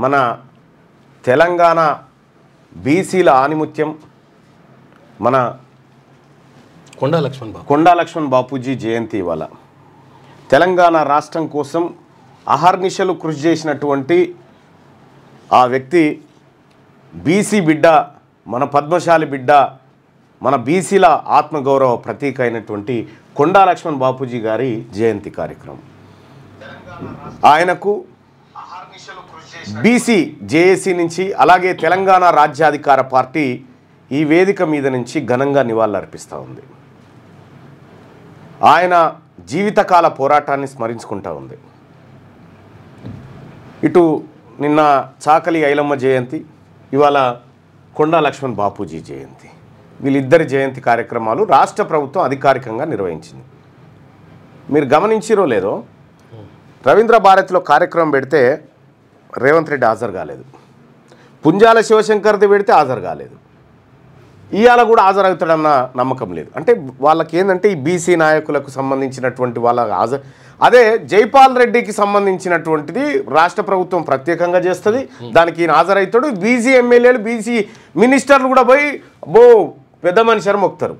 మన తెలంగాణ బీసీల ఆనిముత్యం మన కొండా లక్ష్మణ్ బాపూజీ జయంతి ఇవాళ. తెలంగాణ రాష్ట్రం కోసం అహర్నిశలు కృషి చేసినటువంటి ఆ వ్యక్తి బీసీ బిడ్డ, మన పద్మశాలి బిడ్డ, మన బీసీల ఆత్మగౌరవ ప్రతీక అయినటువంటి కొండా లక్ష్మణ్ బాపూజీ గారి జయంతి కార్యక్రమం. ఆయనకు బీసీ జేఏసీ నుంచి అలాగే తెలంగాణ రాజ్యాధికార పార్టీ ఈ వేదిక మీద నుంచి ఘనంగా నివాళులర్పిస్తూ ఉంది. ఆయన జీవితకాల పోరాటాన్ని స్మరించుకుంటూ ఉంది. ఇటు నిన్న చాకలి ఐలమ్మ జయంతి, ఇవాళ కొండా లక్ష్మణ్ బాపూజీ జయంతి. వీళ్ళిద్దరి జయంతి కార్యక్రమాలు రాష్ట్ర ప్రభుత్వం అధికారికంగా నిర్వహించింది. మీరు గమనించిరో లేదో, రవీంద్ర భారతిలో కార్యక్రమం పెడితే రేవంత్ రెడ్డి హాజరు కాలేదు, పుంజాల శివశంకర్ది పెడితే హాజరు కాలేదు, ఇవాళ కూడా హాజరవుతాడన్న నమ్మకం లేదు. అంటే వాళ్ళకి ఏంటంటే ఈ బీసీ నాయకులకు సంబంధించినటువంటి వాళ్ళ అదే జైపాల్ రెడ్డికి సంబంధించినటువంటిది రాష్ట్ర ప్రభుత్వం ప్రత్యేకంగా చేస్తుంది, దానికి ఈయన హాజరవుతాడు. బీసీ ఎమ్మెల్యేలు బీసీ మినిస్టర్లు కూడా పోయి పెద్ద మనిషి మొక్కుతారు.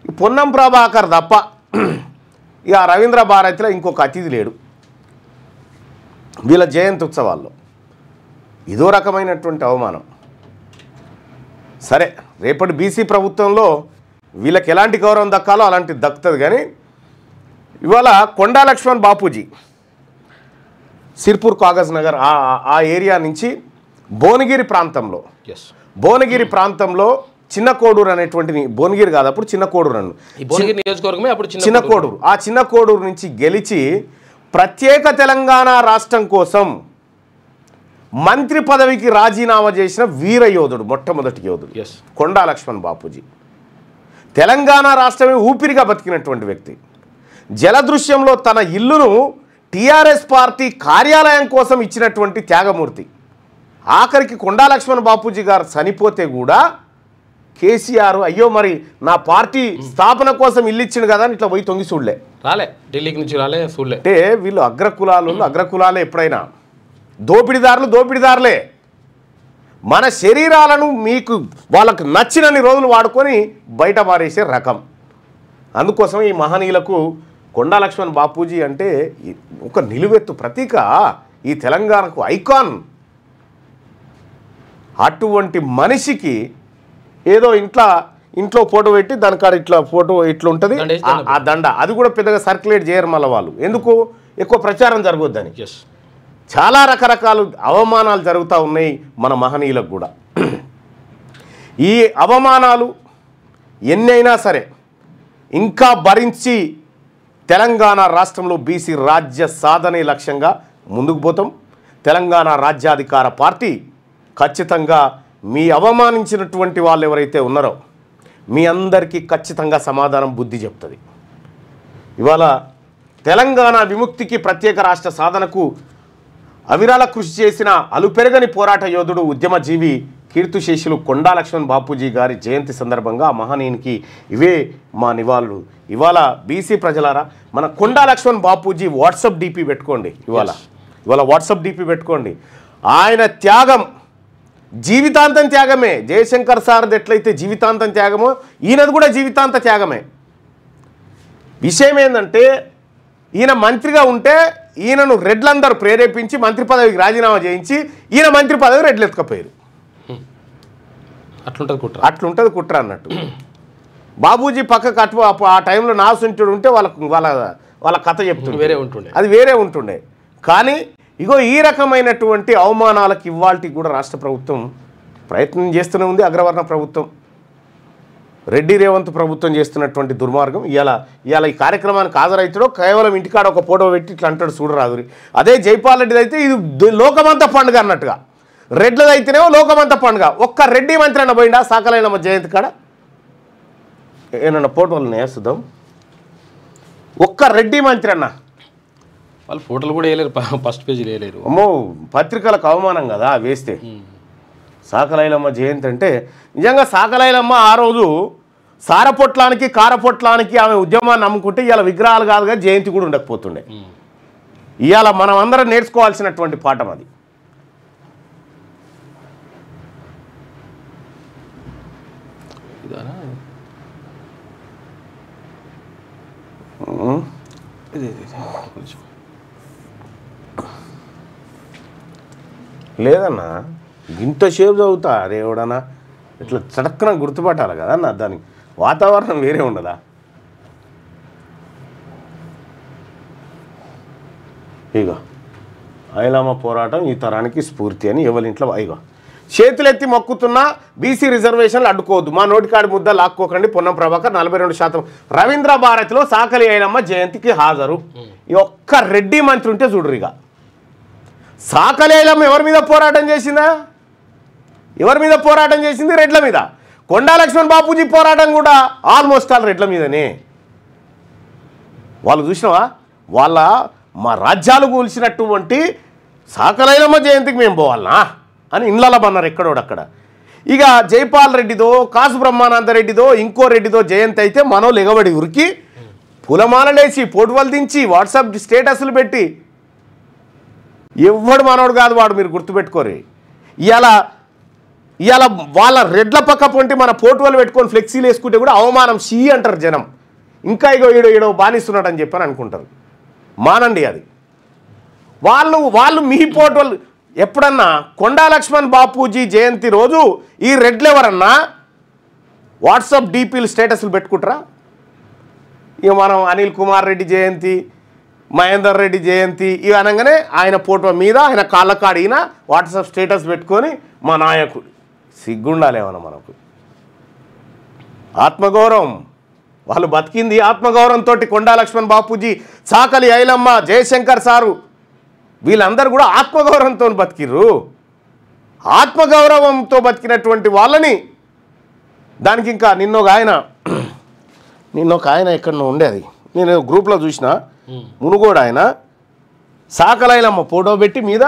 ఈ పొన్నం ప్రభాకర్ తప్ప ఇక రవీంద్ర భారతిలో ఇంకొక అతిథి లేడు వీళ్ళ జయంతి ఉత్సవాల్లో. ఇదో రకమైనటువంటి అవమానం. సరే, రేపటి బీసీ ప్రభుత్వంలో వీళ్ళకి ఎలాంటి గౌరవం దక్కాలో అలాంటిది దక్కుతుంది. కానీ ఇవాళ కొండా లక్ష్మణ్ బాపూజీ సిర్పూర్ కాగజ్ నగర్ ఆ ఏరియా నుంచి భువనగిరి ప్రాంతంలో చిన్న కోడూరు అనేటువంటిది, భువనగిరి కాదు అప్పుడు చిన్న కోడూరు అను, చిన్న కోడూరు, ఆ చిన్న కోడూరు నుంచి గెలిచి ప్రత్యేక తెలంగాణ రాష్ట్రం కోసం మంత్రి పదవికి రాజీనామా చేసిన వీర యోధుడు, మొట్టమొదటి యోధుడు కొండా లక్ష్మణ్ బాపూజీ. తెలంగాణ రాష్ట్రమే ఊపిరిగా బతికినటువంటి వ్యక్తి. జలదృశ్యంలో తన ఇల్లును టీఆర్ఎస్ పార్టీ కార్యాలయం కోసం ఇచ్చినటువంటి త్యాగమూర్తి. ఆఖరికి కొండా లక్ష్మణ్ బాపూజీ గారు చనిపోతే కూడా కేసీఆర్ అయ్యో మరి నా పార్టీ స్థాపన కోసం ఇల్లు ఇచ్చిండు కదా అని ఇట్లా పోయి తొంగి చూడలే, ఢిల్లీకి నుంచి చూడలే. అంటే వీళ్ళు అగ్రకులాలే ఎప్పుడైనా దోపిడిదారులే. మన శరీరాలను మీకు వాళ్ళకు నచ్చినన్ని రోజులు వాడుకొని బయట పారేసే రకం. అందుకోసం ఈ మహనీయులకు కొండా లక్ష్మణ్ బాపూజీ అంటే ఒక నిలువెత్తు ప్రతీక, ఈ తెలంగాణకు ఐకాన్. అటువంటి మనిషికి ఏదో ఇంట్లో ఫోటో పెట్టి దానికాడ ఇట్లా ఫోటో ఇట్లా ఉంటుంది, ఆ దండ అది కూడా పెద్దగా సర్క్యులేట్ చేయరు మళ్ళీ వాళ్ళు, ఎందుకు ఎక్కువ ప్రచారం జరగొద్దని. చాలా రకరకాల అవమానాలు జరుగుతూ ఉన్నాయి మన మహనీయులకు కూడా. ఈ అవమానాలు ఎన్నైనా సరే ఇంకా భరించి తెలంగాణ రాష్ట్రంలో బీసీ రాజ్య సాధనే లక్ష్యంగా ముందుకు పోతాం. తెలంగాణ రాజ్యాధికార పార్టీ ఖచ్చితంగా మీ అవమానించినటువంటి వాళ్ళు ఎవరైతే ఉన్నారో మీ అందరికీ ఖచ్చితంగా సమాధానం బుద్ధి చెప్తుంది. ఇవాళ తెలంగాణ విముక్తికి ప్రత్యేక రాష్ట్ర సాధనకు అవిరాల కృషి చేసిన అలుపెరగని పోరాట యోధుడు ఉద్యమజీవి కీర్తిశేషులు కొండా లక్ష్మణ్ బాపూజీ గారి జయంతి సందర్భంగా మహనీయునికి ఇవే మా నివాళులు. ఇవాళ బీసీ ప్రజలారా, మన కొండా లక్ష్మణ్ బాపూజీ వాట్సాప్ డీపీ పెట్టుకోండి. ఇవాళ వాట్సాప్ డీపీ పెట్టుకోండి. ఆయన త్యాగం జీవితాంతం త్యాగమే. జయశంకర్ సార్ది ఎట్లయితే జీవితాంతం త్యాగమో ఈయనది కూడా జీవితాంత త్యాగమే. విషయం ఏంటంటే ఈయన మంత్రిగా ఉంటే ఈయనను రెడ్లందరూ ప్రేరేపించి మంత్రి పదవికి రాజీనామా చేయించి ఈయన మంత్రి పదవి రెడ్లు ఎత్తుకపోయారు. అట్లుంటుంది కుట్ర అన్నట్టు. బాబూజీ పక్కకు ఆ టైంలో నాసుంటుడు ఉంటే వాళ్ళ కథ చెప్తుంది, అది వేరే ఉంటుండే. కానీ ఇగో ఈ రకమైనటువంటి అవమానాలకు ఇవాల్టి కూడా రాష్ట్ర ప్రభుత్వం ప్రయత్నం చేస్తూనే ఉంది. అగ్రవర్ణ ప్రభుత్వం, రెడ్డి రేవంత్ ప్రభుత్వం చేస్తున్నటువంటి దుర్మార్గం. ఇవాళ ఈ కార్యక్రమానికి హాజరైతాడో కేవలం ఇంటికాడ ఒక ఫోటో పెట్టి ఇట్లా అంటాడు చూడరాదురి. అదే జైపాల్ రెడ్డిది అయితే ఇది లోకమంతా పండుగ అన్నట్టుగా, రెడ్లది అయితేనేమో లోకమంతా పండుగ. ఒక్క రెడ్డి మంత్రి అన్న పోయిండా సాకలైన జయంతి కాడ? ఏమన్నా ఫోటోలు వేస్తుందాం? ఒక్క రెడ్డి మంత్రి అన్న వాళ్ళు ఫోటోలు కూడా వేయలేరు, ఫస్ట్ పేజీ వేయలేరు. అమ్మో, పత్రికలకు అవమానం కదా వేస్తే. సాకలైలమ్మ జయంతి అంటే నిజంగా సాకలైలమ్మ ఆ రోజు సారపొట్లానికి కారపొట్లానికి ఆమె ఉద్యమాన్ని నమ్ముకుంటే ఇవాళ విగ్రహాలు కాదుగా జయంతి కూడా ఉండకపోతుండే. ఇవాళ మనం అందరం నేర్చుకోవాల్సినటువంటి పాఠం అది. ఇదానా కొంచెం లేదన్నా ఇంతసేపు చదువుతా అరే ఎవడన్నా ఇట్లా చడక్కన గుర్తుపట్టాలి కదా అన్న దానికి వాతావరణం వేరే ఉండదా ఇగో ఐలమ్మ పోరాటం ఈ తరానికి స్ఫూర్తి అని ఎవరింట్లో ఇగో చేతులెత్తి మొక్కుతున్నా బీసీ రిజర్వేషన్లు అడ్డుకోవద్దు మా నోటికాడి ముద్ద లాక్కోకండి పొన్నం ప్రభాకర్ 42% రవీంద్ర భారతిలో సాకలి ఐలమ్మ జయంతికి హాజరు ఈ ఒక్క రెడ్డి మంత్రి ఉంటే చూడరు ఇక సాకలి ఐలమ్మ ఎవరి మీద పోరాటం చేసిందా ఎవరి మీద పోరాటం చేసింది రెడ్ల మీద కొండా లక్ష్మణ్ బాపూజీ పోరాటం కూడా ఆల్మోస్ట్ ఆల్ రెడ్ల మీదనే వాళ్ళు చూసినావా వాళ్ళ మా రాజ్యాలు కూల్చినటువంటి సాకలి ఐలమ్మ జయంతికి మేము పోవాలనా అని ఇండ్ల బన్నారు ఎక్కడోడక్కడ ఇక జైపాల్ రెడ్డిదో కాసు బ్రహ్మానందరెడ్డిదో ఇంకో రెడ్డిదో జయంతి అయితే మనోళ్ళు ఎగబడి ఉరికి పులమాలలేసి పోటువలు దించి వాట్సాప్ స్టేటస్లు పెట్టి ఎవ్వడు మనోడు కాదు వాడు మీరు గుర్తుపెట్టుకోరు ఇవాళ వాళ్ళ రెడ్ల పక్క పొంటి మన పోటువలు పెట్టుకొని ఫ్లెక్సీలు వేసుకుంటే కూడా అవమానం షీ అంటారు జనం ఇంకా ఈడో బానిస్తున్నాడు అని చెప్పని అనుకుంటారు మానండి అది వాళ్ళు మీ పోటువలు ఎప్పుడన్నా కొండా లక్ష్మణ్ బాపూజీ జయంతి రోజు ఈ రెడ్లు ఎవరన్నా వాట్సాప్ డీపీలు స్టేటస్లు పెట్టుకుంటారా ఇక మనం అనిల్ కుమార్ రెడ్డి జయంతి మహేందర్ రెడ్డి జయంతి ఇవి అనగానే ఆయన ఫోటో మీద ఆయన కాళ్ళకాడిన వాట్సాప్ స్టేటస్ పెట్టుకొని మా నాయకుడు సిగ్గుండాలేమన్నా మనకు ఆత్మగౌరవం వాళ్ళు బతికింది ఆత్మగౌరవంతో కొండా లక్ష్మణ్ బాపూజీ సాకలి ఐలమ్మ జయశంకర్ సారు వీళ్ళందరూ కూడా ఆత్మగౌరవంతో బతికిర్రు ఆత్మగౌరవంతో బతికినటువంటి వాళ్ళని దానికి ఇంకా నిన్నొక ఆయన ఎక్కడో ఉండేది నేను గ్రూప్లో చూసిన మునుగోడు ఆయన సాకలైలమ్మ ఫోటో పెట్టి మీద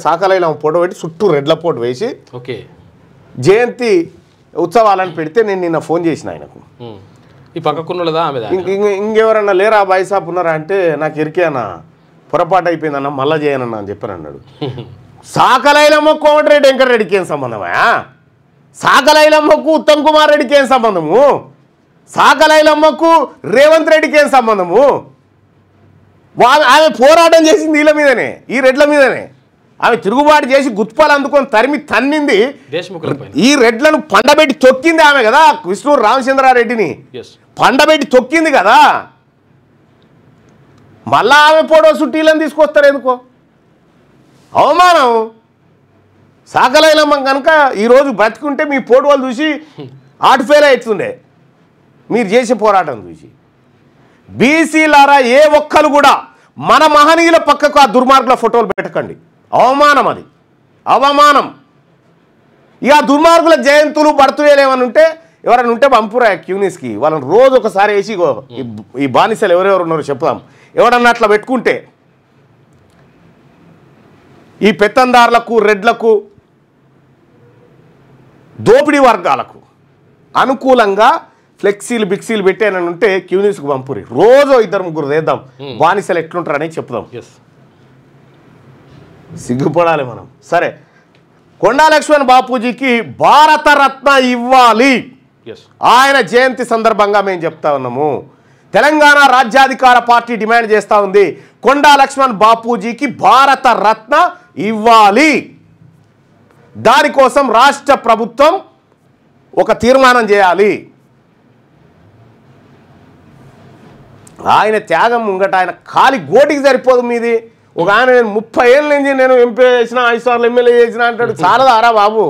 సాకలైలమ్మ ఫోటో పెట్టి చుట్టూ రెడ్ల పోటు వేసి ఓకే జయంతి ఉత్సవాలని పెడితే నేను నిన్న ఫోన్ చేసిన ఆయనకు ఈ పక్కకున్నదా ఇంకెవరన్నా లేరా బాయిసాబ్ ఉన్నారా అంటే నాకు ఎరికేనా పొరపాటు అయిపోయిందన్న మళ్ళా చేయనన్నా అని చెప్పని అన్నాడు సాకలైలమ్మకు కోమటిరెడ్డి వెంకటరెడ్డికి ఏం సంబంధమా సాకలైలమ్మకు ఉత్తమ్ కుమార్ రెడ్డికి ఏం సంబంధము సాకలైలమ్మకు రేవంత్ రెడ్డికి ఏం సంబంధము ఆమె పోరాటం చేసింది వీళ్ళ మీదనే ఈ రెడ్ల మీదనే ఆమె తిరుగుబాటు చేసి గుత్పాలు అందుకొని తరిమి తన్నింది ఈ రెడ్లను పండబెట్టి తొక్కింది ఆమె కదా విష్ణు రామచంద్రారెడ్డిని పండబెట్టి తొక్కింది కదా మళ్ళా ఆమె ఫోటో సుట్టీలను తీసుకొస్తారు ఎందుకో అవమానం సాకలైలమ్మ కనుక ఈరోజు బ్రతుకుంటే మీ ఫోటోలు చూసి ఆర్ట్ ఫెయిల్ అవుతుండే మీరు చేసే పోరాటం చూసి బీసీలారా ఏ ఒక్కరు కూడా మన మహనీయుల పక్కకు ఆ దుర్మార్గుల ఫోటోలు పెట్టకండి అవమానం అది అవమానం ఇక దుర్మార్గుల జయంతులు బర్త్డేలు ఏమని ఉంటే ఎవరైనా ఉంటే పంపురా క్యూనిస్కి వాళ్ళని రోజు ఒకసారి వేసి ఈ బానిసలు ఎవరెవరు ఉన్నారో చెప్దాం ఎవడన్నా అట్లా పెట్టుకుంటే ఈ పెత్తందారులకు రెడ్లకు దోపిడీ వర్గాలకు అనుకూలంగా ఫ్లెక్సీలు బిక్సీలు పెట్టానని ఉంటే క్యూనిస్కి పంపురి రోజు 2-3 వేద్దాం బానిసలు ఎట్లుంటారని చెప్దాం సిగ్గుపడాలి మనం సరే కొండా లక్ష్మణ్ బాపూజీకి భారతరత్న ఇవ్వాలి ఆయన జయంతి సందర్భంగా మేము చెప్తా ఉన్నాము తెలంగాణ రాజ్యాధికార పార్టీ డిమాండ్ చేస్తూ ఉంది కొండా లక్ష్మణ్ బాపూజీకి భారత రత్న ఇవ్వాలి దానికోసం రాష్ట్ర ప్రభుత్వం ఒక తీర్మానం చేయాలి ఆయన త్యాగం ముంగట ఆయన ఖాళీ గోటికి సరిపోదు మీది ఒక ఆయన 30 ఏళ్ళ నుంచి నేను ఎంపీ చేసిన 5 సార్లు ఎమ్మెల్యే చేసిన అంటాడు చాలా ఆరా బాబు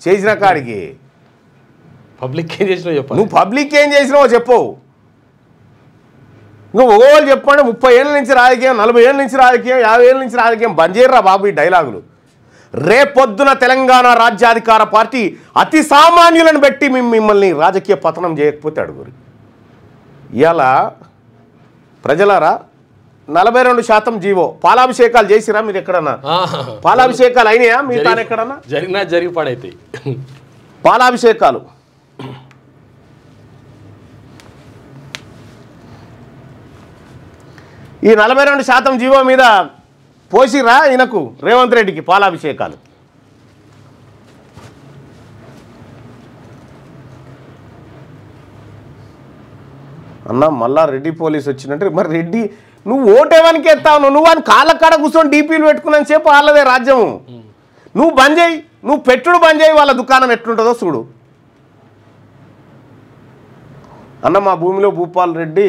చేసిన కాడికి పబ్లిక్ ఏం చేసినావు చెప్పు నువ్వు పబ్లిక్ ఏం చేసినావో చెప్పవు ఇంకా ఒకవేళ చెప్పండి 30 ఏళ్ళ నుంచి రాజకీయం 40 ఏళ్ళ నుంచి రాజకీయం 50 ఏళ్ళ నుంచి రాజకీయం బంద్ చేయరా బాబు ఈ డైలాగులు రేపొద్దున తెలంగాణ రాజ్యాధికార పార్టీ అతి సామాన్యులను పెట్టి మిమ్మల్ని రాజకీయ పతనం చేయకపోతే అడుగురి ఇవాళ ప్రజలారా 42% జీవో పాలాభిషేకాలు చేసిరా మీరు ఎక్కడన్నా పాలాభిషేకాలు అయినాయా మీరు తాను ఎక్కడన్నా జరిగి పడైతాయి పాలాభిషేకాలు ఈ 42% జీవో మీద పోసిరా ఈయనకు రేవంత్ రెడ్డికి పాలాభిషేకాలు అన్న మళ్ళా రెడ్డి పోలీస్ వచ్చినట్టు మరి రెడ్డి నువ్వు ఓటేవానికి ఎత్తావు నువ్వు అని కాళ్ళ కాడ కూర్చొని డీపీలు పెట్టుకున్నాను చెప్పు వాళ్ళదే రాజ్యము నువ్వు బంద్ చేయి నువ్వు పెట్టుడు బంద్ చేయి వాళ్ళ దుకాణం ఎట్లుంటుందో చూడు అన్న మా భూమిలో భూపాల్ రెడ్డి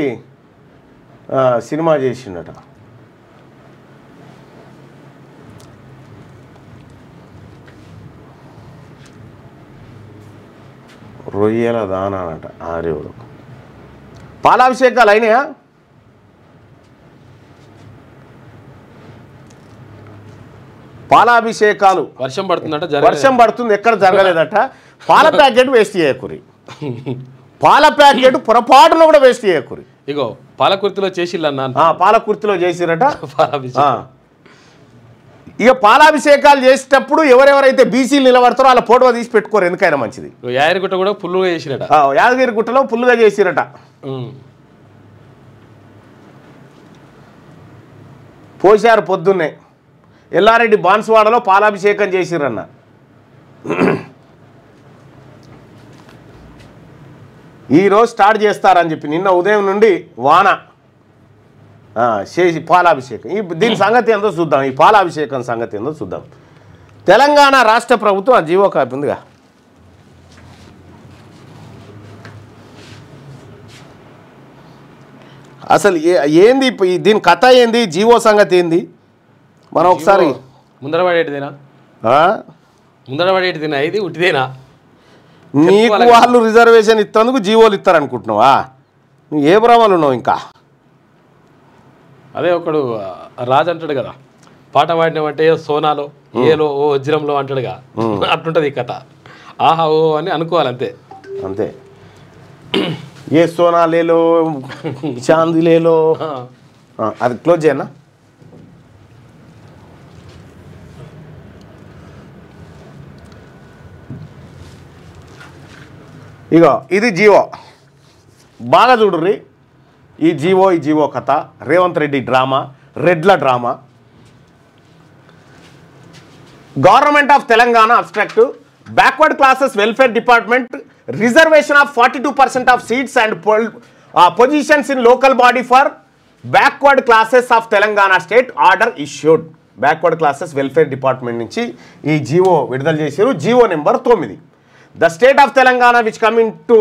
సినిమా చేసిండట రొయ్యల దానా అనట ఆరేవుడు పాలాభిషేకాలు అయినాయా పాలాభిషేకాలు వర్షం పడుతుందట వర్షం పడుతుంది ఎక్కడ జరగలేదట పాల ప్యాకెట్ వేస్ట్ చేయకూరి పాల ప్యాకెట్ పొరపాటును కూడా వేస్ట్ చేయకూరి ఇగో పాలకుర్తిలో చేసిల్లన్నా పాలకుర్తిలో చేసిరట ఇక పాలాభిషేకాలు చేసేటప్పుడు ఎవరెవరైతే బీసీలు నిలబడతారో వాళ్ళ ఫోటో తీసి పెట్టుకోరు ఎందుకైనా మంచిది యాదగిరిగుట్ట కూడా ఫుల్గా చేసిరట యాదగిరిగుట్టలో ఫుల్గా చేసిరట పోశారు పొద్దున్నే ఎల్లారెడ్డి బాన్స్వాడలో పాలాభిషేకం చేసిరన్న ఈరోజు స్టార్ట్ చేస్తారని చెప్పి నిన్న ఉదయం నుండి వాన చేసి పాలాభిషేకం దీని సంగతి ఏందో చూద్దాం ఈ పాలాభిషేకం సంగతి ఏందో చూద్దాం తెలంగాణ రాష్ట్ర ప్రభుత్వం ఆ జీవో కాపీ ఉందిగా అసలు ఏంది దీని కథ ఏంది జీవో సంగతి ఏంది మనం ఒకసారి ముందరపడేటిదేనా ముందరపడేటిదేనా ఇది ఉట్టిదేనా నీకు వాళ్ళు రిజర్వేషన్ ఇస్తేందుకు జీవోలు ఇస్తారనుకుంటున్నావా నువ్వు ఏ భ్రమలు ఉన్నావు ఇంకా అదే ఒకడు రాజు అంటాడు కదా పాట పాడినామంటే సోనాలో ఏలో ఓ వజ్రంలో అంటాడుగా అట్లుంటుంది ఈ కథ ఆహా ఓ అని అనుకోవాలి అంతే అంతే ఏ సోనా లేలో చాంది లేలో అది క్లోజ్ చేయనా ఇగో ఇది జీవో బాగా చూడుర్రి ఈ జీవో కథ రేవంత్ రెడ్డి డ్రామా రెడ్ల drama government of Telangana abstract backward classes welfare department reservation of 42% of seats and positions in local body for backward classes of Telangana state order issued backward classes welfare department నుంచి ఈ GO విడుదల చేశారు GO number 9 The state of Telangana, which come into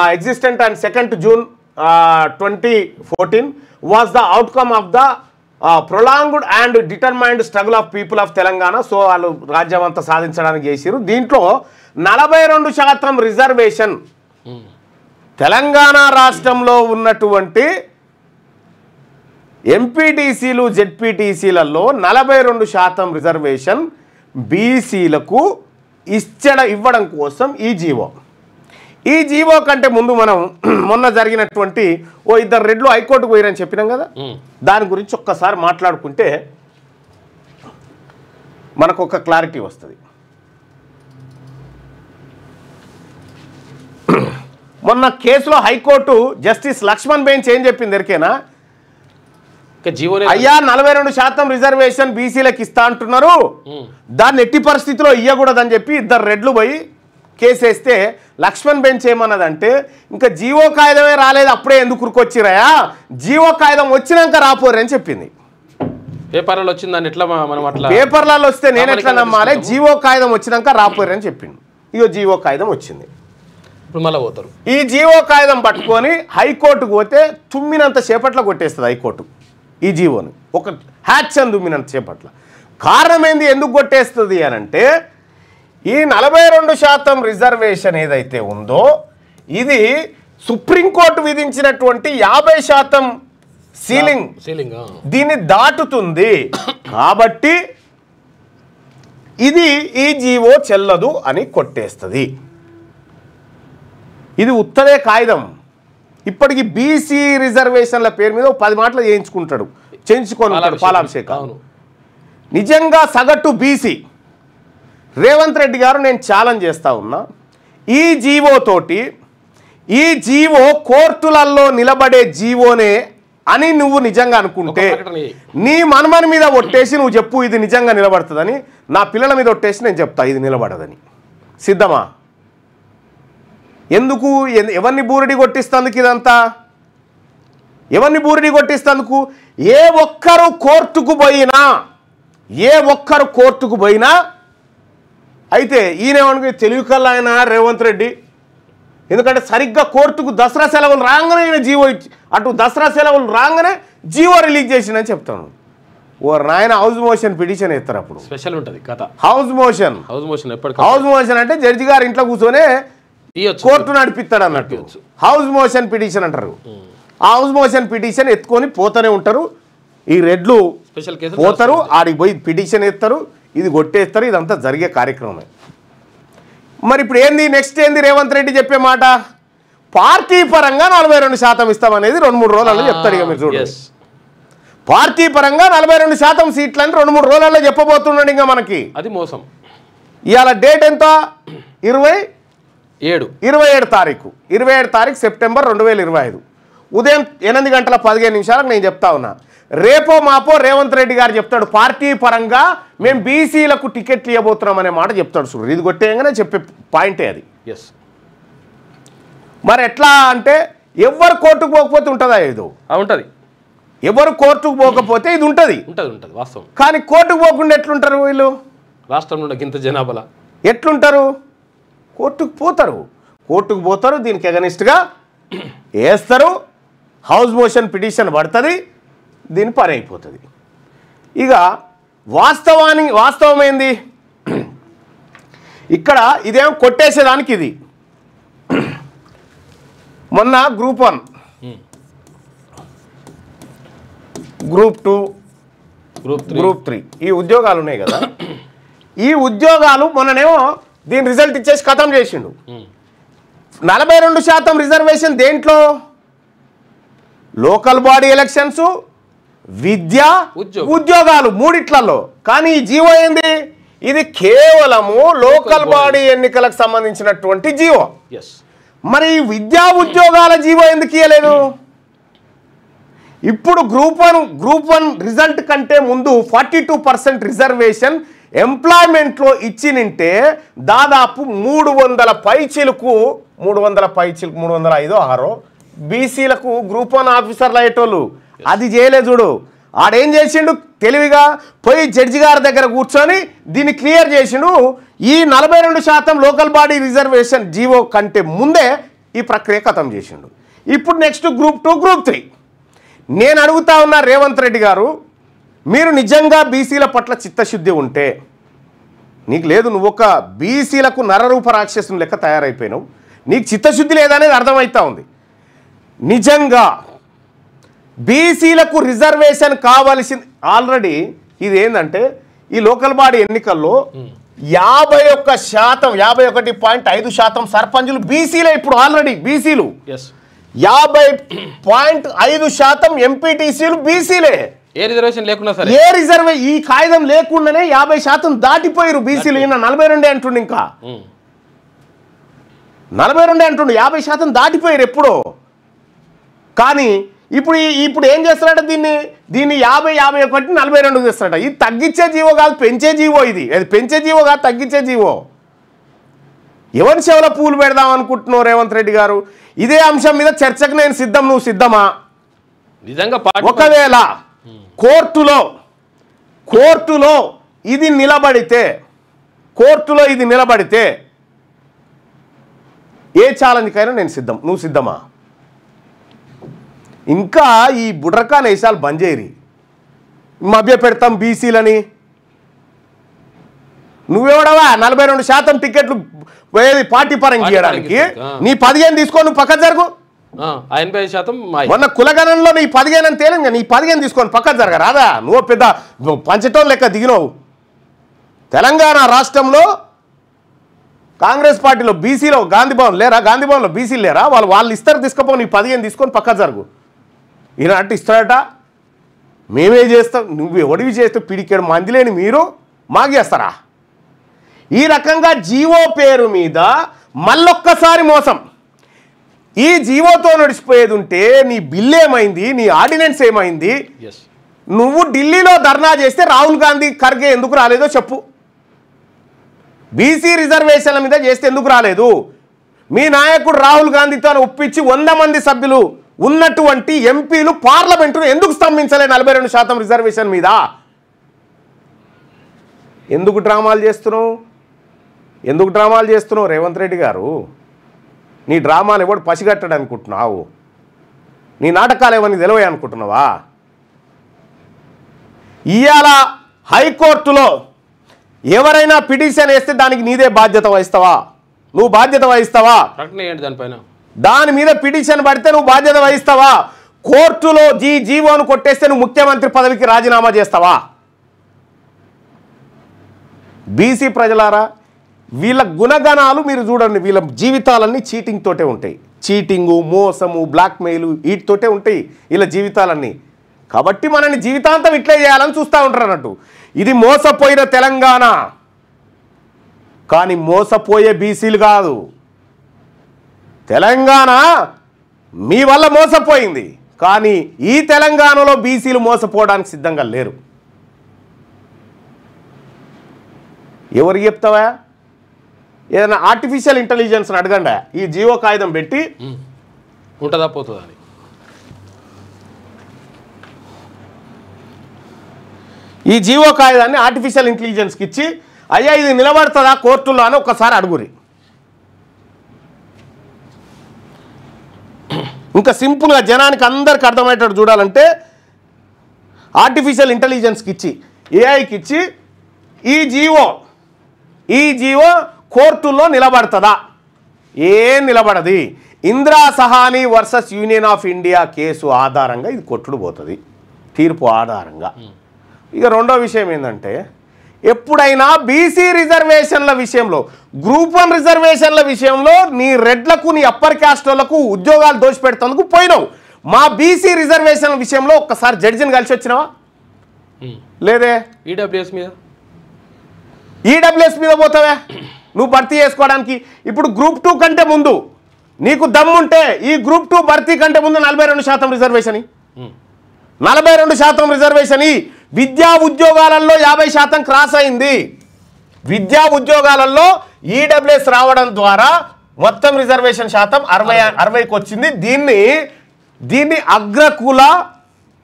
existence on 2nd June 2014, was the outcome of the prolonged and determined struggle of people of Telangana. So, వాళ్ళు రాజ్యం అంతా సాధించడానికి చేశారు దీంట్లో 42% రిజర్వేషన్ తెలంగాణ రాష్ట్రంలో ఉన్నటువంటి ఎంపీటీసీలు జెడ్పీటీసీలలో 42% రిజర్వేషన్ బీసీలకు ఇవ్వడం కోసం ఈ జీవో కంటే ముందు మనం మొన్న జరిగినటువంటి ఇద్దరు రెడ్లు హైకోర్టుకు పోయారని చెప్పినాం కదా దాని గురించి ఒక్కసారి మాట్లాడుకుంటే మనకు ఒక క్లారిటీ వస్తుంది మొన్న కేసులో హైకోర్టు జస్టిస్ లక్ష్మణ్ బెంచ్ ఏం చెప్పింది ఎరికేనా అయ్యా 42% రిజర్వేషన్ బీసీలకు ఇస్తా అంటున్నారు దాన్ని ఎట్టి పరిస్థితిలో ఇవ్వకూడదని చెప్పి ఇద్దరు రెడ్లు పోయి కేసు వేస్తే లక్ష్మణ్ బెంచ్ ఏమన్నదంటే ఇంకా జీవో కాగితమే రాలేదు అప్పుడే ఎందుకు ఉరుకొచ్చిరాయా జీవో కాగితం వచ్చినాక రాపోరని చెప్పింది పేపర్లలో వచ్చిందని ఎట్లా మనం అట్లా పేపర్లలో వస్తే నేను ఎట్లా నమ్మాలి జీవో కాగితం వచ్చినాక రాపోరని చెప్పిండు ఇగో జీవో కాగితం వచ్చింది ఇప్పుడు మళ్ళీ పోతారు ఈ జీవో కాగితం పట్టుకొని హైకోర్టుకు పోతే తుమ్మినంత సేపట్లో కొట్టేస్తుంది హైకోర్టు ఈ జీవోని ఒక హ్యాచ్ అని తుమ్మినంత సేపట్ల కారణం ఏంది ఎందుకు కొట్టేస్తుంది అని అంటే ఈ 42% రిజర్వేషన్ ఏదైతే ఉందో ఇది సుప్రీంకోర్టు విధించినటువంటి 50% సీలింగ్ దీన్ని దాటుతుంది కాబట్టి ఇది ఈ జీవో చెల్లదు అని కొట్టేస్తుంది ఇది ఉత్తరే కాగితం ఇప్పటికి బీసీ రిజర్వేషన్ల పేరు మీద 10 మాటలు చేయించుకొని పాలాభిషేకం నిజంగా సగటు బీసీ రేవంత్ రెడ్డి గారు నేను ఛాలెంజ్ చేస్తా ఉన్నా ఈ జీవో తోటి ఈ జీవో కోర్టులలో నిలబడే జీవోనే అని నువ్వు నిజంగా అనుకుంటే నీ మనమని మీద ఒట్టేసి నువ్వు చెప్పు ఇది నిజంగా నిలబడుతుందని నా పిల్లల మీద ఒట్టేసి నేను చెప్తా ఇది నిలబడదని సిద్ధమా ఎందుకు ఎవరిని బూరడి కొట్టిస్తందుకు ఇదంతా ఎవరిని బూరిని కొట్టిస్తందుకు? ఏ ఒక్కరు కోర్టుకు పోయినా అయితే ఈయనేమనుకు తెలివి కల్లా ఆయన రేవంత్ రెడ్డి. ఎందుకంటే సరిగ్గా కోర్టుకు దసరా సెలవులు రాగానే ఆయన జీవో ఇచ్చి అటు దసరా సెలవులు రాగానే జీవో రిలీజ్ చేసిందని చెప్తాను. ఓ నాయన హౌస్ మోషన్ పిటిషన్ ఎత్తారు. అప్పుడు స్పెషల్ ఉంటుంది కథ. హౌస్ మోషన్ అంటే జడ్జి గారు ఇంట్లో కూర్చొనే కోర్టు నడిపిస్తాడు అన్నట్టు హౌస్ మోషన్ పిటిషన్ అంటారు. ఆ హౌస్ మోషన్ పిటిషన్ ఎత్తుకొని పోతూనే ఉంటారు. ఈ రెడ్లు స్పెషల్ కేసు పోతారు, ఆడికి పోయి పిటిషన్ ఎత్తారు, ఇది కొట్టేస్తారు. ఇదంతా జరిగే కార్యక్రమమే. మరి ఇప్పుడు ఏంది నెక్స్ట్ ఏంది రేవంత్ రెడ్డి చెప్పే మాట? పార్టీ పరంగా 42% ఇస్తామనేది 2-3 రోజులలో చెప్తాడు. ఇక మీరు చూడండి, పార్టీ పరంగా 42% సీట్లని 2-3 రోజులలో చెప్పబోతున్నాడు. ఇంకా మనకి అది మోసం. ఇవాళ డేట్ ఎంత? 27 తారీఖు సెప్టెంబర్ 2025 ఉదయం 8:15 నేను చెప్తా ఉన్నా. రేపో మాపో రేవంత్ రెడ్డి గారు చెప్తాడు పార్టీ పరంగా మేము బీసీలకు టికెట్లు ఇవ్వబోతున్నాం అనే మాట చెప్తాడు. చూడు, ఇది కొట్టేయంగానే చెప్పే పాయింటే అది. మరి ఎట్లా అంటే ఎవరు కోర్టుకు పోకపోతే ఉంటుందా? ఏదో ఉంటుంది. ఎవరు కోర్టుకు పోకపోతే ఇది ఉంటుంది వాస్తవం. కానీ కోర్టుకు పోకుండా ఎట్లుంటారు వీళ్ళు? రాష్ట్రంలో ఇంత జనాభాలో ఎట్లుంటారు? కోర్టుకు పోతారు, దీనికి ఎగనిస్ట్గా వేస్తారు, హౌస్ మోషన్ పిటిషన్ పడుతుంది, దీని పని అయిపోతుంది. ఇక వాస్తవం ఏంది? ఇక్కడ ఇదేం కొట్టేసేదానికి ఇది మొన్న గ్రూప్ 1, గ్రూప్ 2, గ్రూప్ 3 ఈ ఉద్యోగాలు ఉన్నాయి కదా. ఈ ఉద్యోగాలు మొన్ననేమో దీని రిజల్ట్ ఇచ్చేసి ఖతం చేసిండు. 42% రిజర్వేషన్ దేంట్లో? లోకల్ బాడీ ఎలక్షన్స్, విద్య, ఉద్యోగాలు మూడిట్లలో. కానీ ఈ జీవో ఏంది? ఇది కేవలము లోకల్ బాడీ ఎన్నికలకు సంబంధించినటువంటి జీవో. మరి విద్యా ఉద్యోగాల జీవో ఎందుకు ఇవ్వలేదు? ఇప్పుడు గ్రూప్ 1 రిజల్ట్ కంటే ముందు 42% రిజర్వేషన్ ఎంప్లాయ్మెంట్లో ఇచ్చినింటే దాదాపు 300 పైచిలకు 305 బీసీలకు గ్రూప్ 1 ఆఫీసర్లు అయ్యేటోళ్ళు. అది చేయలే. చూడు, ఆడేం చేసిండు తెలివిగా పోయి జడ్జి గారి దగ్గర కూర్చొని దీన్ని క్లియర్ చేసిండు. ఈ 42% లోకల్ బాడీ రిజర్వేషన్ జీవో కంటే ముందే ఈ ప్రక్రియ ఖతం చేసిండు. ఇప్పుడు నెక్స్ట్ గ్రూప్ 2, గ్రూప్ 3. నేను అడుగుతా ఉన్నా రేవంత్ రెడ్డి గారు, మీరు నిజంగా బీసీల పట్ల చిత్తశుద్ధి ఉంటే, నీకు లేదు, నువ్వు ఒక బీసీలకు నరరూప రాక్షసుని లెక్క తయారైపోయినావు, నీకు చిత్తశుద్ధి లేదనేది అర్థమవుతా ఉంది. నిజంగా బీసీలకు రిజర్వేషన్ కావాల్సింది ఆల్రెడీ ఇది ఏంటంటే ఈ లోకల్ బాడీ ఎన్నికల్లో 51.5% సర్పంచులు బీసీలే. ఇప్పుడు ఆల్రెడీ బీసీలు 50.5% ఎంపీటీసీలు బీసీలే. ఏ రిజర్వేషన్ లేకుండా ఈ కాగితం లేకుండానే 50% దాటిపోయారు బీసీలు. ఈయన 42 అంటుండు, ఇంకా 42 అంటుండు, 50% దాటిపోయారు ఎప్పుడో. కానీ ఇప్పుడు ఏం చేస్తారట? దీన్ని 50-51 42 చేస్తారట. ఇది తగ్గించే జీవో కాదు, పెంచే జీవో. ఇది పెంచే జీవో కాదు, తగ్గించే జీవో. ఎవరి చెవుల పూలు పెడదాం అనుకుంటున్నావు రేవంత్ రెడ్డి గారు? ఇదే అంశం మీద చర్చకు నేను సిద్ధం, నువ్వు సిద్ధమా? నిజంగా ఒకవేళ కోర్టులో ఇది నిలబడితే ఏ ఛాలెంజ్కైనా నేను సిద్ధం, నువ్వు సిద్ధమా? ఇంకా ఈ బుడ్రకా నేషాలు బంద్ చేయరి, మభ్య పెడతాం బీసీలని. నువ్వెవడవా 42% టికెట్లు పార్టీ పరంగా ఇవ్వడానికి? నీ 15 తీసుకో, నువ్వు పక్క జరుగు. 80% మొన్న కులగణంలో నీ 15 అని తేలింది, నీ 15 తీసుకొని పక్క జరగ రాదా? నువ్వు పెద్ద పంచటోన్ లెక్క దిగినవు. తెలంగాణ రాష్ట్రంలో కాంగ్రెస్ పార్టీలో బీసీలో గాంధీభవన్ లేరా? గాంధీభవన్లో బీసీలు లేరా? వాళ్ళు ఇస్తారు, తీసుకపో, నీ 15 తీసుకొని పక్క జరుగు. ఈయన అంటే ఇస్తాడట, మేమే చేస్తాం. నువ్వు ఎవడివి చేస్తే పిడికేడు మంది లేని మీరు మాగేస్తారా? ఈ రకంగా జీవో పేరు మీద మళ్ళొక్కసారి మోసం. ఈ జీవోతో నడిచిపోయేది ఉంటే నీ బిల్ ఏమైంది? నీ ఆర్డినెన్స్ ఏమైంది? నువ్వు ఢిల్లీలో ధర్నా చేస్తే రాహుల్ గాంధీ ఖర్గే ఎందుకు రాలేదో చెప్పు. బీసీ రిజర్వేషన్ల మీద చేస్తే ఎందుకు రాలేదు? మీ నాయకుడు రాహుల్ గాంధీతో ఒప్పించి 100 మంది సభ్యులు ఉన్నటువంటి ఎంపీలు పార్లమెంటును ఎందుకు స్తంభించలే 42% రిజర్వేషన్ మీద? ఎందుకు డ్రామాలు చేస్తున్నావు రేవంత్ రెడ్డి గారు? నీ డ్రామాలు ఎవడు పసిగట్టడు అనుకుంటున్నావు? నీ నాటకాలు ఏమని తెలివే అనుకుంటున్నావా? ఇవాళ హైకోర్టులో ఎవరైనా పిటిషన్ వేస్తే దానికి నీదే బాధ్యత వహిస్తావా? నువ్వు బాధ్యత వహిస్తావా? దాని మీద పిటిషన్ పడితే నువ్వు బాధ్యత వహిస్తావా? కోర్టులో జీవోను కొట్టేస్తే నువ్వు ముఖ్యమంత్రి పదవికి రాజీనామా చేస్తావా? బీసీ ప్రజలారా, వీళ్ళ గుణగణాలు మీరు చూడండి. వీళ్ళ జీవితాలన్నీ చీటింగ్ తోటే ఉంటాయి. చీటింగు, మోసము, బ్లాక్మెయిల్ వీటితోటే ఉంటాయి వీళ్ళ జీవితాలన్నీ. కాబట్టి మనని జీవితాంతం ఇట్లే చేయాలని చూస్తూ ఉంటారు అన్నట్టు. ఇది మోసపోయిన తెలంగాణ, కానీ మోసపోయే బీసీలు కాదు. తెలంగాణ మీ వల్ల మోసపోయింది, కానీ ఈ తెలంగాణలో బీసీలు మోసపోవడానికి సిద్ధంగా లేరు. ఎవరికి చెప్తావా? ఏదైనా ఆర్టిఫిషియల్ ఇంటెలిజెన్స్ని అడగండి, ఈ జీవో కాగితం పెట్టి ఉంటుందా పోతుందా అని. ఈ జీవో కాగితాన్ని ఆర్టిఫిషియల్ ఇంటెలిజెన్స్కి ఇచ్చి, అయ్యా ఇది నిలబడుతుందా కోర్టులో అని ఒకసారి అడుగురి. ఇంకా సింపుల్గా జనానికి అందరికి అర్థమయ్యేటట్టు చూడాలంటే ఆర్టిఫిషియల్ ఇంటెలిజెన్స్కి ఇచ్చి, ఏఐకి ఇచ్చి, ఈ జీవో కోర్టుల్లో నిలబడుతుందా? ఏం నిలబడది. Indira Sawhney versus Union of India case ఆధారంగా ఇది కొట్టుడు పోతుంది, తీర్పు ఆధారంగా. ఇక రెండో విషయం ఏంటంటే, ఎప్పుడైనా బీసీ రిజర్వేషన్ల విషయంలో, గ్రూప్ 1 రిజర్వేషన్ల విషయంలో నీ రెడ్లకు, నీ అప్పర్ క్యాస్ట్ వాళ్ళకు ఉద్యోగాలు దోషపెడుతందుకు పోయినావు. మా బీసీ రిజర్వేషన్ల విషయంలో ఒక్కసారి జడ్జిని కలిసి వచ్చినావా? లేదే. ఈడబ్ల్యూఎస్ మీద పోతావే నువ్వు భర్తీ చేసుకోవడానికి. ఇప్పుడు గ్రూప్ 2 కంటే ముందు నీకు దమ్ముంటే ఈ గ్రూప్ 2 భర్తీ కంటే ముందు 42% రిజర్వేషన్, 42% రిజర్వేషన్. విద్యా ఉద్యోగాలలో 50% క్రాస్ అయింది. విద్యా ఉద్యోగాలలో ఈడబ్ల్యూఎస్ రావడం ద్వారా మొత్తం రిజర్వేషన్ శాతం 60కి వచ్చింది. దీన్ని అగ్రకుల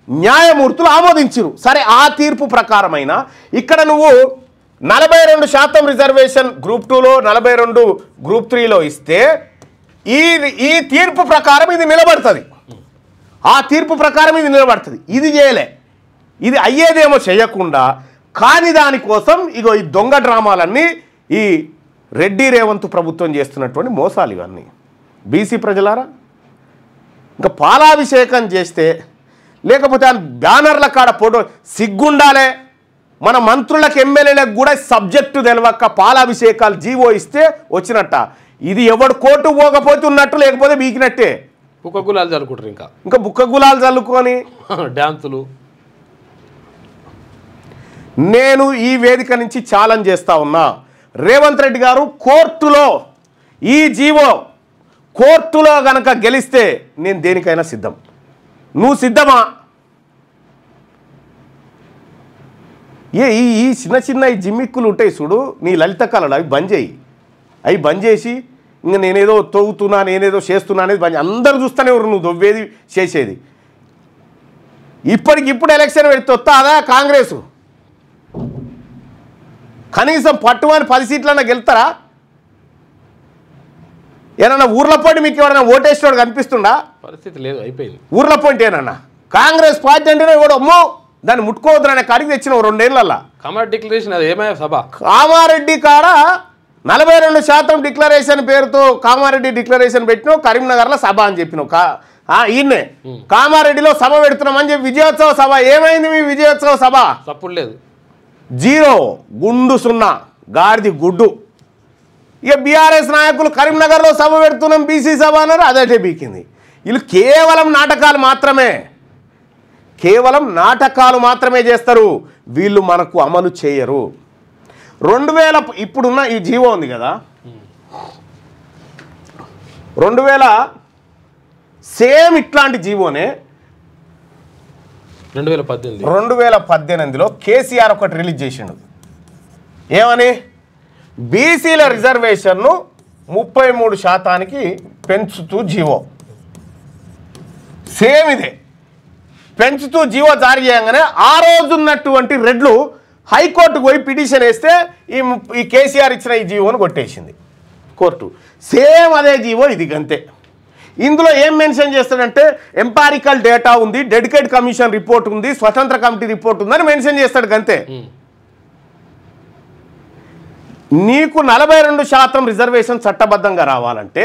న్యాయమూర్తులు ఆమోదించారు. సరే, ఆ తీర్పు ప్రకారమైన ఇక్కడ నువ్వు 42% రిజర్వేషన్ గ్రూప్ 2లో, 42 గ్రూప్ 3లో ఇస్తే ఈ తీర్పు ప్రకారం ఇది నిలబడుతుంది. ఆ తీర్పు ప్రకారం ఇది నిలబడుతుంది. ఇది చేయలే. ఇది అయ్యేదేమో చేయకుండా, కాని దానికోసం ఇగో ఈ దొంగ డ్రామాలన్నీ ఈ రెడ్డి రేవంత్ ప్రభుత్వం చేస్తున్నటువంటి మోసాలు ఇవన్నీ. బీసీ ప్రజలారా, ఇంకా పాలాభిషేకం చేస్తే, లేకపోతే బ్యానర్ల కాడ ఫోటో సిగ్గుండాలే. మన మంత్రులకు, ఎమ్మెల్యేలకు కూడా సబ్జెక్టు తెలవక పాలాభిషేకాలు జీవో ఇస్తే వచ్చినట్ట. ఇది ఎవడు కోర్టు పోకపోతే ఉన్నట్టు, లేకపోతే బీకినట్టే. బుక్క గులాలు చల్లుకుంటారు. ఇంకా బుక్క గులాలు చల్లుకొని డ్యాన్సులు. నేను ఈ వేదిక నుంచి ఛాలెంజ్ చేస్తా ఉన్నా, రేవంత్ రెడ్డి గారు కోర్టులో ఈ జీవో కోర్టులో గనక గెలిస్తే నేను దేనికైనా సిద్ధం. నువ్వు సిద్ధమా? ఈ చిన్న చిన్న ఈ జిమ్మిక్కులు ఉంటాయి చూడు, నీ లలిత కళలు, అవి బంద్ చేసి ఇంకా నేనేదో తవ్వుతున్నా, నేనేదో చేస్తున్నా అనేది బంద్. అందరూ చూస్తూనే ఎవరు నువ్వు దొవ్వేది చేసేది. ఇప్పటికిప్పుడు ఎలక్షన్ పెడితే వస్తుందా కాంగ్రెస్? కనీసం పట్టుమని 10 సీట్లన్నా గెలుతారా? ఏమన్నా ఊర్ల పోటీ మీకు ఎవరైనా ఓటేసేవాడు కనిపిస్తుండా? పరిస్థితి లేదు, అయిపోయింది. ఊర్ల పోటీ ఏనన్నా కాంగ్రెస్ పార్టీ అంటేనే కూడా అమ్మో దాన్ని ముట్టుకోవద్దురనే కాడికి తెచ్చిన 2 ఏళ్ళల్లా. కామారెడ్డి డిక్లరేషన్, అది ఏమయ్యా సభ? కామారెడ్డి కాడ 42% డిక్లరేషన్ పేరుతో కామారెడ్డి డిక్లరేషన్ పెట్టినావు, కరీంనగర్లో సభ అని చెప్పినావు. ఈయన్నే కామారెడ్డిలో సభ పెడుతున్నామని చెప్పి విజయోత్సవ సభ. ఏమైంది మీ విజయోత్సవ సభ? తప్పుడు లేదు, 0, గుండు 0, గాడిది గుడ్డు. ఇక బీఆర్ఎస్ నాయకులు కరీంనగర్లో సభ పెడుతున్నాం బీసీ సభ అన్నారు, అదటే బీకింది. వీళ్ళు కేవలం నాటకాలు మాత్రమే చేస్తారు. వీళ్ళు మనకు అమలు చేయరు. 2000 ఇప్పుడున్న ఈ జీవో ఉంది కదా, 2000 సేమ్ ఇట్లాంటి జీవోనే 2018లో కేసీఆర్ ఒకటి రిలీజ్ చేసిండు. ఏమని? బీసీల రిజర్వేషన్ను 33% పెంచుతూ జీవో. సేమ్ ఇదే పెంచుతూ జీవో జారీ చేయగానే ఆ రోజు ఉన్నటువంటి రెడ్లు హైకోర్టుకు పోయి పిటిషన్ వేస్తే ఈ కేసీఆర్ ఇచ్చిన ఈ జీవోను కొట్టేసింది కోర్టు. సేమ్ అదే జీవో ఇది గంతే. ఇందులో ఏం మెన్షన్ చేస్తాడంటే ఎంపారికల్ డేటా ఉంది, డెడికేట్ కమిషన్ రిపోర్ట్ ఉంది, స్వతంత్ర కమిటీ రిపోర్ట్ ఉందని మెన్షన్ చేస్తాడు గంతే. నీకు 42% రిజర్వేషన్ చట్టబద్ధంగా రావాలంటే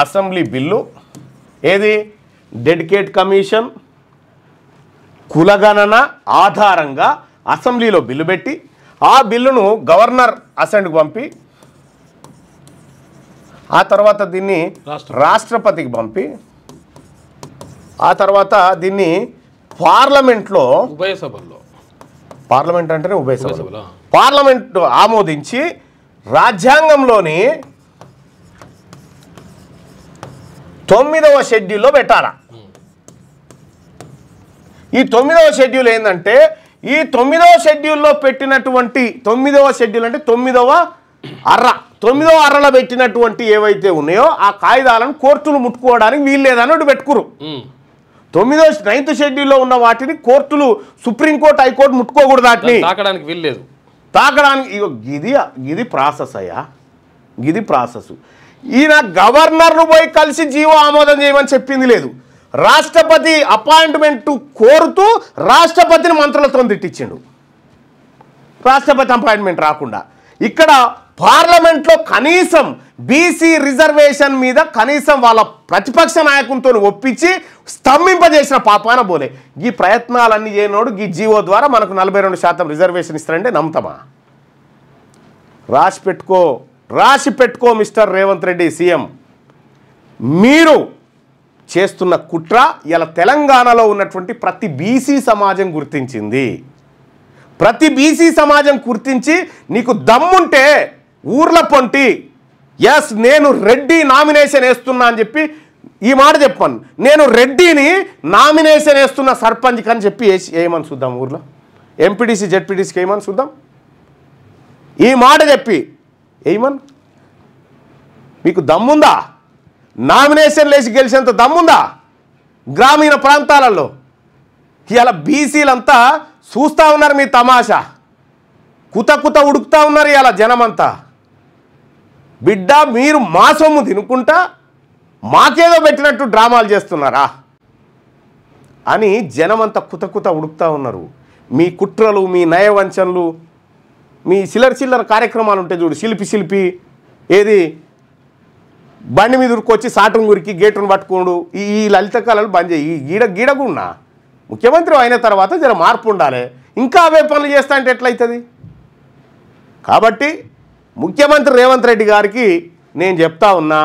అసెంబ్లీ బిల్లు ఏది డెడికేట్ కమిషన్ కులగణన ఆధారంగా అసెంబ్లీలో బిల్లు పెట్టి ఆ బిల్లును గవర్నర్ అసెంబ్లీకి పంపి ఆ తర్వాత దీన్ని రాష్ట్రపతికి పంపి ఆ తర్వాత దీన్ని పార్లమెంట్లో ఉభయ సభల్లో పార్లమెంట్ అంటేనే ఉభయ సభలో పార్లమెంట్ ఆమోదించి రాజ్యాంగంలోని 9వ షెడ్యూల్లో పెట్టాలా. ఈ 9వ షెడ్యూల్ ఏంటంటే ఈ 9వ షెడ్యూల్లో పెట్టినటువంటి 9వ షెడ్యూల్ అంటే 9వ అర్రలో పెట్టినటువంటి ఏవైతే ఉన్నాయో ఆ కాయిదాలను కోర్టులు ముట్టుకోవడానికి వీలు లేదని పెట్టుకురు. 9th షెడ్యూల్లో ఉన్న వాటిని కోర్టులు సుప్రీంకోర్టు హైకోర్టు ముట్టుకోకూడదు. వాటిని తాకడానికి వీలు లేదు. తాకడానికి ఇది ప్రాసెస్ అయ్యా, ఇది ప్రాసెస్. ఈయన గవర్నర్ను పోయి కలిసి జీవో ఆమోదం చేయమని చెప్పింది లేదు. రాష్ట్రపతి అపాయింట్మెంట్ కోరుతూ రాష్ట్రపతిని మంత్రులతో తిట్టించిండు. రాష్ట్రపతి అపాయింట్మెంట్ రాకుండా ఇక్కడ పార్లమెంట్లో కనీసం బీసీ రిజర్వేషన్ మీద కనీసం వాళ్ళ ప్రతిపక్ష నాయకులతో ఒప్పించి స్తంభింపజేసిన పాపాన పోలే. ఈ ప్రయత్నాలన్నీ చేయనోడు ఈ జీవో ద్వారా మనకు 42% రిజర్వేషన్ ఇస్తారంటే నమ్ముతామా? రాసి పెట్టుకో మిస్టర్ రేవంత్ రెడ్డి సీఎం. మీరు చేస్తున్న కుట్ర ఇలా తెలంగాణలో ఉన్నటువంటి ప్రతి బీసీ సమాజం గుర్తించింది. ప్రతి బీసీ సమాజం గుర్తించి నీకు దమ్ముంటే ఊర్ల పొంటి ఎస్ నేను రెడ్డి నామినేషన్ వేస్తున్నా అని చెప్పి ఈ మాట చెప్పాను. నేను రెడ్డిని నామినేషన్ వేస్తున్న సర్పంచ్కి అని చెప్పి వేయమని చూద్దాం. ఊర్లో ఎంపీటీసీ జెడ్పీటీసీకి వేయమని చూద్దాం. ఈ మాట చెప్పి వేయమని మీకు దమ్ముందా? నామినేషన్ లేచి గెలిచేంత దమ్ముందా? గ్రామీణ ప్రాంతాలలో ఇలా బీసీలంతా చూస్తూ ఉన్నారు మీ తమాషా. కుత ఉడుకుతా ఉన్నారు ఇలా జనమంతా. బిడ్డ మీరు మా సొమ్ము తినుకుంటా మాకేదో పెట్టినట్టు డ్రామాలు చేస్తున్నారా అని జనమంతా కుత ఉడుకుతా ఉన్నారు. మీ కుట్రలు, మీ నయవంచనలు, మీ చిల్లర కార్యక్రమాలు ఉంటాయి చూడు. శిల్పి ఏది బండి మీద ఉరుకొచ్చి సాటును గురికి గేటును పట్టుకోడు. ఈ లలిత కళలు బంద్ చేయి. గీడగున్నా ముఖ్యమంత్రి అయిన తర్వాత జర మార్పు ఉండాలి. ఇంకా అవే పనులు చేస్తా అంటే ఎట్లయితుంది? కాబట్టి ముఖ్యమంత్రి రేవంత్ రెడ్డి గారికి నేను చెప్తా ఉన్నా,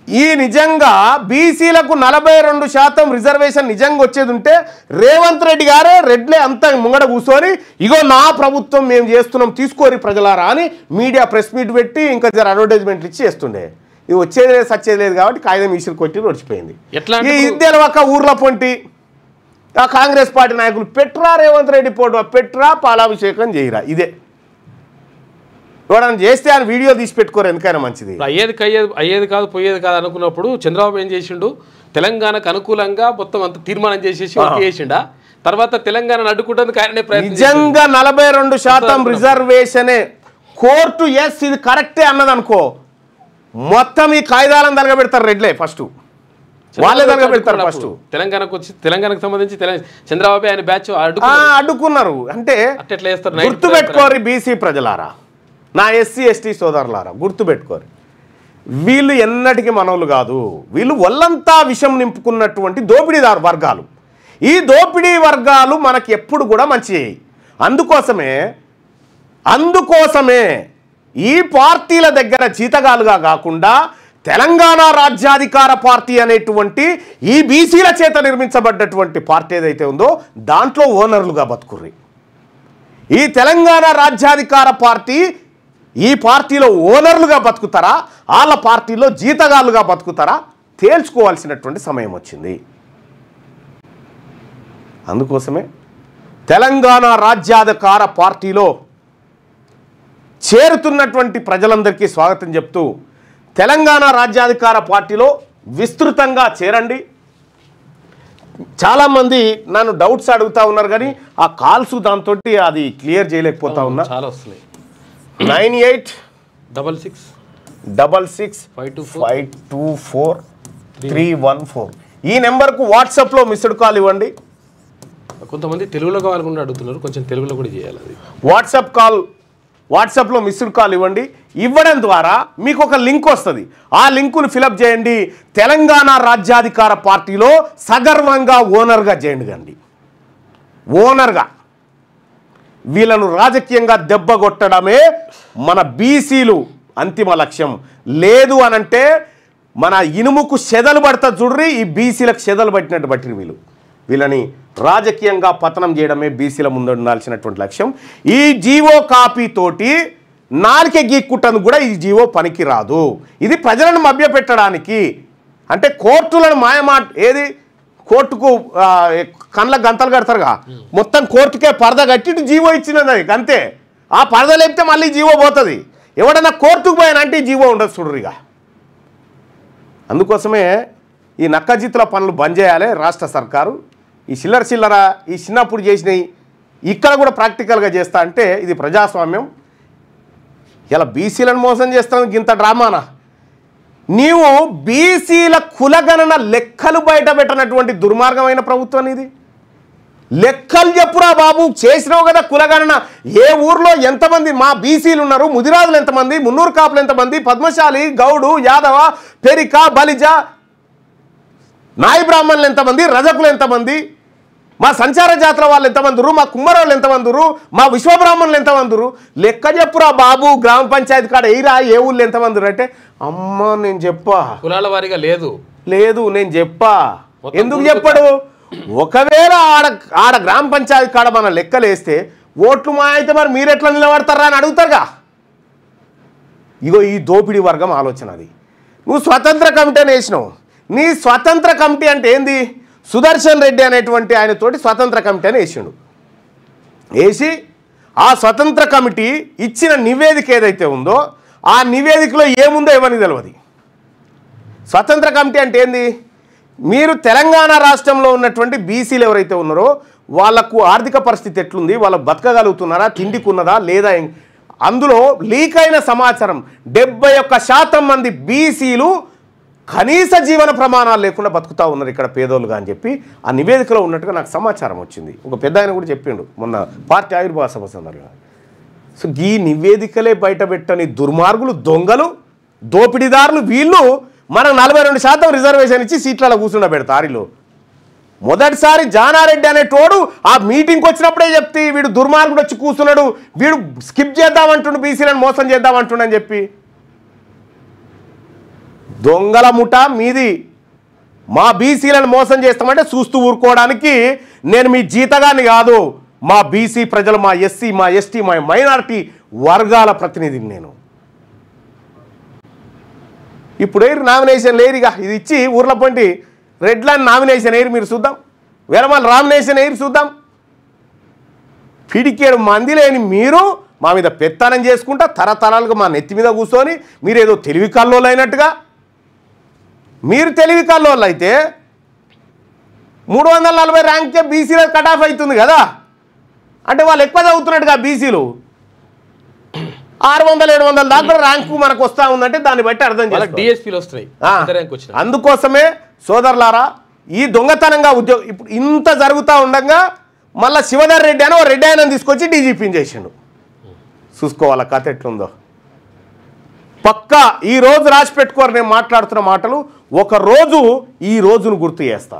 ఈ నిజంగా బీసీలకు 42% రిజర్వేషన్ నిజంగా వచ్చేది ఉంటే రేవంత్ రెడ్డి గారే రెడ్లే అంతా ముంగడ కూర్చొని ఇగో నా ప్రభుత్వం మేము చేస్తున్నాం తీసుకోరి ప్రజలారా అని మీడియా ప్రెస్ మీట్ పెట్టి ఇంకా జర అడ్వర్టైజ్మెంట్లు ఇచ్చి చేస్తుండే. ఇది వచ్చేది లేదు సచ్చేది లేదు కాబట్టి కాగితం ఈసులు కొట్టి నడిచిపోయింది. ఈ ఇద్దరు ఒక ఊర్ల పొంటి ఆ కాంగ్రెస్ పార్టీ నాయకులు పెట్రా రేవంత్ రెడ్డి పోటు పెట్రా పాలాభిషేకం చేయరా. ఇదే ఎవడన్నా చేస్తే ఆయన వీడియో తీసి పెట్టుకోరు, ఎందుకైనా మంచిది. అయ్యేది కాదు పోయేది కాదు అనుకున్నప్పుడు చంద్రబాబు ఏం చేసిండు? తెలంగాణకు అనుకూలంగా మొత్తం అంత తీర్మానం చేసేసి చేసిండా. తర్వాత తెలంగాణ అడ్డుకుంటేందుకు ఆయననే ప్రయత్నం. నిజంగా 42% రిజర్వేషనే కోర్టు ఎస్ ఇది కరెక్టే అన్నదనుకో మొత్తం ఈ కాయిదాలను తలగబెడతారు రెడ్లే. ఫస్ట్ వాళ్ళే తలగబెడతారు. ఫస్ట్ తెలంగాణకు సంబంధించి చంద్రబాబు ఆయన బ్యాచ్ అడ్డుకున్నారు అంటే గుర్తుపెట్టుకోరు బీసీ ప్రజలారా, నా ఎస్సీ ఎస్టీ సోదరులారా గుర్తుపెట్టుకోరు. వీళ్ళు ఎన్నటికీ మనవులు కాదు. వీళ్ళు ఒళ్ళంతా విషం నింపుకున్నటువంటి దోపిడీదారు వర్గాలు. ఈ దోపిడీ వర్గాలు మనకి ఎప్పుడు కూడా మంచి చేయి. అందుకోసమే ఈ పార్టీల దగ్గర జీతగాలుగా కాకుండా తెలంగాణ రాజ్యాధికార పార్టీ అనేటువంటి ఈ బీసీల చేత నిర్మించబడ్డటువంటి పార్టీ ఏదైతే ఉందో దాంట్లో ఓనర్లుగా బతుకుర్రి. ఈ తెలంగాణ రాజ్యాధికార పార్టీ ఈ పార్టీలో ఓనర్లుగా బతుకుతారా, వాళ్ళ పార్టీలో జీతగాళ్ళుగా బతుకుతారా తేల్చుకోవాల్సినటువంటి సమయం వచ్చింది. అందుకోసమే తెలంగాణ రాజ్యాధికార పార్టీలో చేరుతున్నటువంటి ప్రజలందరికీ స్వాగతం చెప్తూ తెలంగాణ రాజ్యాధికార పార్టీలో విస్తృతంగా చేరండి. చాలామంది నన్ను డౌట్స్ అడుగుతూ ఉన్నారు, కానీ ఆ కాల్స్ దాంతో అది క్లియర్ చేయలేకపోతా ఉన్నా. చాలా వస్తున్నాయి. 9866524524 ఈ నెంబర్కు వాట్సాప్లో మిస్డ్ కాల్ ఇవ్వండి. కొంతమంది తెలుగులో కావాలనుకుంటే అడుగుతున్నారు, కొంచెం తెలుగులో కూడా చేయాలి. అది వాట్సాప్లో మిస్డ్ కాల్ ఇవ్వండి. ఇవ్వడం ద్వారా మీకు ఒక లింక్ వస్తుంది. ఆ లింకును ఫిలప్ చేయండి. తెలంగాణ రాజ్యాధికార పార్టీలో సగర్వంగా ఓనర్గా చేయండి. ఓనర్గా వీళ్ళను రాజకీయంగా దెబ్బగొట్టడమే మన బీసీలు అంతిమ లక్ష్యం. లేదు అనంటే మన ఇనుముకు చెదలు పడతా చూడ్రి, ఈ బీసీలకు చెదలు పట్టినట్టు పట్టిరు. వీళ్ళని రాజకీయంగా పతనం చేయడమే బీసీల ముందు ఉండాల్సినటువంటి లక్ష్యం. ఈ జీవో కాపీ తోటి నాలుకే గీక్కుంటను కూడా ఈ జీవో పనికి రాదు. ఇది ప్రజలను మభ్యపెట్టడానికి, అంటే కోర్టులను మాయమాట ఏది కోర్టుకు కళ్ళ గంతలు కడతారుగా, మొత్తం కోర్టుకే పరద కట్టి జీవో ఇచ్చినది అంతే. ఆ పరద లేపితే మళ్ళీ జీవో పోతుంది. ఎవడన్నా కోర్టుకు పోయానంటే జీవో ఉండదు చూడరిగా. అందుకోసమే ఈ నక్కజిత్తుల పనులు బంద్ చేయాలి రాష్ట్ర సర్కారు. ఈ చిల్లర ఈ చిన్నప్పుడు చేసినవి ఇక్కడ కూడా ప్రాక్టికల్గా చేస్తా అంటే ఇది ప్రజాస్వామ్యం. ఇలా బీసీలను మోసం చేస్తాను ఇంత డ్రామానా? నీవు బీసీల కులగణన లెక్కలు బయట పెట్టినటువంటి దుర్మార్గమైన ప్రభుత్వం ఇది. లెక్కలు చెప్పురా బాబు, చేసినావు కదా కులగణన. ఏ ఊర్లో ఎంతమంది మా బీసీలు ఉన్నారు, ముదిరాజులు ఎంతమంది, మున్నూరు కాపులు ఎంతమంది, పద్మశాలి, గౌడు, యాదవ, పెరిక, బలిజ, నాయి బ్రాహ్మణులు ఎంతమంది, రజకులు ఎంతమంది, మా సంచార జాతర వాళ్ళు ఎంతమందిరు, మా కుమ్మరోళ్ళు ఎంతమందిరు, మా విశ్వబ్రాహ్మణులు ఎంతమందిరు, లెక్క చెప్పురా బాబు. గ్రామ పంచాయతీ కాడ ఎయిరా ఏ ఊళ్ళు ఎంతమందిరు అంటే అమ్మ నేను చెప్పా కులాల వారిగా లేదు నేను చెప్పా. ఎందుకు చెప్పడు? ఒకవేళ ఆడ గ్రామ పంచాయతీ కాడ మన లెక్కలు వేస్తే ఓట్లు మా అయితే మరి మీరు ఎట్లా నిలబడతారా అని అడుగుతారుగా. ఇగో ఈ దోపిడీ వర్గం ఆలోచన అది. నువ్వు స్వతంత్ర కమిటీని వేసినావు. నీ స్వతంత్ర కమిటీ అంటే ఏంది? సుదర్శన్ రెడ్డి అనేటువంటి ఆయనతోటి స్వతంత్ర కమిటీ అని వేసి ఆ స్వతంత్ర కమిటీ ఇచ్చిన నివేదిక ఏదైతే ఉందో ఆ నివేదికలో ఏముందో ఎవరికి తెలియదు. స్వతంత్ర కమిటీ అంటే ఏంది? మీరు తెలంగాణ రాష్ట్రంలో ఉన్నటువంటి బీసీలు ఎవరైతే ఉన్నారో వాళ్లకు ఆర్థిక పరిస్థితి ఎట్లుంది, వాళ్ళకు బతకగలుగుతున్నారా, తిండికి ఉన్నదా లేదా, అందులో లీక్ అయిన సమాచారం 71% మంది బీసీలు కనీస జీవన ప్రమాణాలు లేకుండా బతుకుతూ ఉన్నారు ఇక్కడ పేదోళ్ళుగా అని చెప్పి ఆ నివేదికలో ఉన్నట్టుగా నాకు సమాచారం వచ్చింది. ఒక పెద్ద ఆయన కూడా చెప్పిండు మొన్న పార్టీ ఆవిర్భావ సభ సందర్భంగా. సో ఈ నివేదికలే బయటపెట్టని దుర్మార్గులు, దొంగలు, దోపిడీదారులు వీళ్ళు మనకు 42% రిజర్వేషన్ ఇచ్చి సీట్లలో కూర్చుండబెడతారు. మొదటిసారి జానారెడ్డి అనేటోడు ఆ మీటింగ్కి వచ్చినప్పుడే చెప్తే వీడు దుర్మార్గుడు వచ్చి కూర్చున్నాడు, వీడు స్కిప్ చేద్దామంటుండు, బీసీలను మోసం చేద్దామంటుండని చెప్పి. దొంగల ముఠా మీది. మా బీసీలను మోసం చేస్తామంటే చూస్తూ ఊరుకోవడానికి నేను మీ జీతగాన్ని కాదు. మా బీసీ ప్రజలు, మా ఎస్సీ, మా ఎస్టీ, మా మైనారిటీ వర్గాల ప్రతినిధిని నేను. ఇప్పుడు నామినేషన్ లేరుగా, ఇది ఇచ్చి ఊర్ల పంటి రెడ్ లైన్ నామినేషన్ ఎయిర్ మీరు చూద్దాం, వేరమాల నామినేషన్ ఎయిర్ చూద్దాం. పిడికేడు మంది లేని మీరు మా మీద పెత్తనం చేసుకుంటా తరతరాలుగా మా నెత్తి మీద కూర్చొని మీరేదో తెలివి కల్లోళ్ళు అయినట్టుగా. మీరు తెలివి కల్లోళ్ళు అయితే 340 ర్యాంక్కే బీసీలో కట్ ఆఫ్ అవుతుంది కదా. అంటే వాళ్ళు ఎక్కువ చదువుతున్నట్టుగా బీసీలు 600-700 దాకా ర్యాంకు మనకు వస్తూ ఉందంటే దాన్ని బట్టి అర్థం చేసుకోవాలి. అందుకోసమే సోదరులారా ఈ దొంగతనంగా ఉద్యోగం ఇప్పుడు ఇంత జరుగుతూ ఉండగా మళ్ళీ శివధర్ రెడ్డి అని ఓ రెడ్డి ఆయన తీసుకొచ్చి డీజీపీని చేసిండు. చూసుకోవాల కథ ఎట్లుందో. పక్కా ఈ రోజు రాసి పెట్టుకోరు నేను మాట్లాడుతున్న మాటలు. ఒక రోజు ఈ రోజును గుర్తు చేస్తా.